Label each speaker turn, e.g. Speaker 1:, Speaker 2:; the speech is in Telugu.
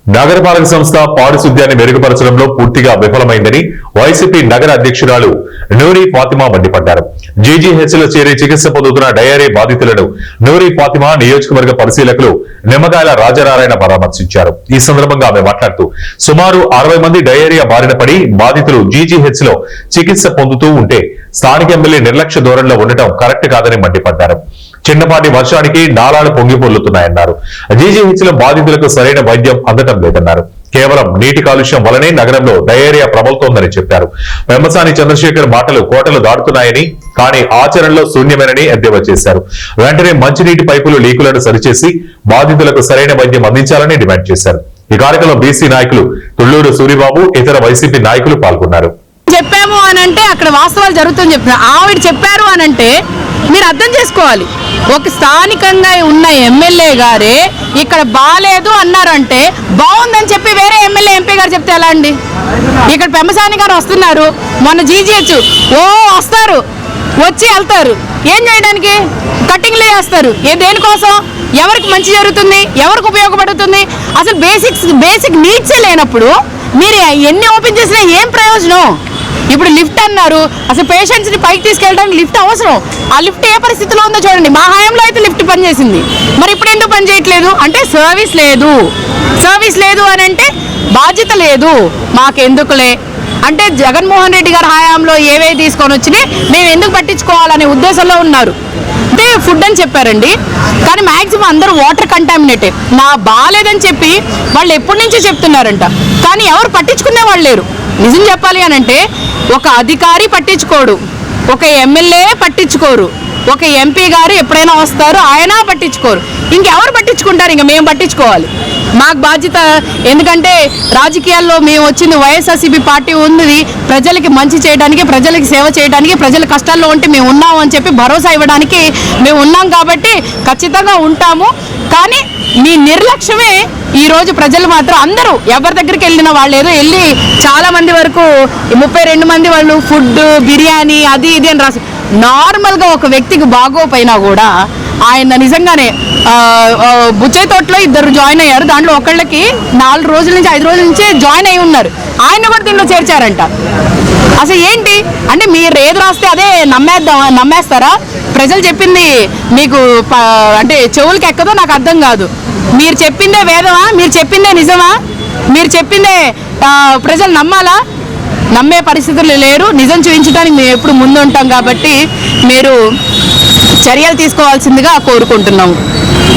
Speaker 1: నగరపాలక సంస్థ పారిశుద్ధ్యాన్ని మెరుగుపరచడంలో పూర్తిగా విఫలమైందని వైసీపీ నగర అధ్యక్షురాలు నూరి ఫాతిమా మండిపడ్డారు. జీజీహెచ్ లో చేరి చికిత్స పొందుతున్న డయేరియా బాధితులను నూరి ఫాతిమా నియోజకవర్గ పరిశీలకులు నిమ్మకాయల రాజనారాయణ పరామర్శించారు. ఈ సందర్భంగా ఆమె మాట్లాడుతూ సుమారు 60 మంది డయేరియా బారిన పడి బాధితులు జీజీహెచ్ లో చికిత్స పొందుతూ ఉంటే స్థానిక ఎమ్మెల్యే నిర్లక్ష్య ధోరణిలో ఉండటం కరెక్ట్ కాదని మండిపడ్డారు. చిన్నపాటి వర్షానికి నాలాలు పొంగిపొర్లుతున్నాయన్నారు. జీజీహెచ్ లో బాధితులకు సరైన వైద్యం అందటం లేదన్నారు. కేవలం నీటి కాలుష్యం వల్లనే నగరంలో డయేరియా ప్రబలుతోందని చెప్పారు. పెమ్మసాని చంద్రశేఖర్ మాటలు కోటలు దాటుతున్నాయని, కానీ ఆచరణలో శూన్యమేనని ఎద్దేవా చేశారు. వెంటనే మంచినీటి పైపులు లీకులను సరిచేసి బాధితులకు సరైన వైద్యం అందించాలని డిమాండ్ చేశారు. ఈ కార్యక్రమంలో బీసీ నాయకులు తుళ్లూరు సూరిబాబు, ఇతర వైసీపీ నాయకులు పాల్గొన్నారు.
Speaker 2: చెప్పాము అనంటే అక్కడ వాస్తవాలు జరుగుతుందని చెప్పిన ఆవిడ చెప్పారు అనంటే మీరు అర్థం చేసుకోవాలి. ఒక స్థానికంగా ఉన్న ఎమ్మెల్యే గారే ఇక్కడ బాలేదు అన్నారంటే బాగుందని చెప్పి వేరే ఎమ్మెల్యే ఎంపీ గారు చెప్తే ఎలా అండి? ఇక్కడ పెమ్మసాని గారు వస్తున్నారు, మొన్న జీజీహెచ్ వస్తారు, వచ్చి వెళ్తారు, ఏం చేయడానికి? కటింగ్లే చేస్తారు. దేనికోసం? ఎవరికి మంచి జరుగుతుంది, ఎవరికి ఉపయోగపడుతుంది? అసలు బేసిక్ నీడ్సే లేనప్పుడు మీరు ఎన్ని ఓపెన్ చేసినా ఏం ప్రయోజనం? ఇప్పుడు లిఫ్ట్ అన్నారు, అసలు పేషెంట్స్ ని పైకి తీసుకెళ్ళడానికి లిఫ్ట్ అవసరం. ఆ లిఫ్ట్ ఏ పరిస్థితిలో ఉందో చూడండి. మా హయాంలో అయితే లిఫ్ట్ పనిచేసింది, మరి ఇప్పుడు ఎందుకు పని చేయట్లేదు? అంటే సర్వీస్ లేదు అని అంటే బాధ్యత లేదు, మాకెందుకులే అంటే జగన్మోహన్ రెడ్డి గారి హయాంలో ఏవేవి తీసుకొని వచ్చినాయి మేము ఎందుకు పట్టించుకోవాలనే ఉద్దేశంలో ఉన్నారు. అంటే ఫుడ్ అని చెప్పారండి, కానీ మ్యాక్సిమం అందరూ వాటర్ కంటామినేటెడ్. నా బాగాలేదని చెప్పి వాళ్ళు ఎప్పటి నుంచో చెప్తున్నారంట, కానీ ఎవరు పట్టించుకునే వాళ్ళు లేరు. నిజం చెప్పాలి అని అంటే ఒక అధికారి పట్టించుకోడు, ఒక ఎమ్మెల్యే పట్టించుకోరు, ఒక ఎంపీ గారు ఎప్పుడైనా వస్తారు ఆయన పట్టించుకోరు, ఇంకెవరు పట్టించుకుంటారు? ఇంకా మేము పట్టించుకోవాలి, మాకు బాధ్యత. ఎందుకంటే రాజకీయాల్లో మేము వచ్చింది వైఎస్ఆర్సీపీ పార్టీ ఉంది ప్రజలకి మంచి చేయడానికి, ప్రజలకి సేవ చేయడానికి, ప్రజల కష్టాల్లో ఉంటే మేము ఉన్నాము అని చెప్పి భరోసా ఇవ్వడానికి మేము ఉన్నాం. కాబట్టి ఖచ్చితంగా ఉంటాము. కానీ మీ నిర్లక్ష్యమే ఈరోజు ప్రజలు మాత్రం అందరూ ఎవరి దగ్గరికి వెళ్ళిన వాళ్ళు ఏదో వెళ్ళి చాలా మంది వరకు 32 మంది వాళ్ళు ఫుడ్ బిర్యానీ అది ఇది అని రాసి, నార్మల్గా ఒక వ్యక్తికి బాగోపోయినా కూడా ఆయన నిజంగానే బుచ్చయ్య తోటలో 2 జాయిన్ అయ్యారు. దాంట్లో ఒకళ్ళకి 4 రోజుల నుంచి 5 రోజుల నుంచి జాయిన్ అయి ఉన్నారు, ఆయన కూడా దీనిలో చేర్చారంట. అసలు ఏంటి అంటే మీరు ఏది రాస్తే అదే నమ్మేస్తారా? ప్రజలు చెప్పింది మీకు అంటే చెవులకి ఎక్కదో నాకు అర్థం కాదు. మీరు చెప్పిందే వేదమా? మీరు చెప్పిందే నిజమా? మీరు చెప్పిందే ప్రజలు నమ్మాలా? నమ్మే పరిస్థితులు లేరు. నిజం చూపించడానికి మేము ఎప్పుడు ముందు ఉంటాం. కాబట్టి మీరు చర్యలు తీసుకోవాల్సిందిగా కోరుకుంటున్నాము.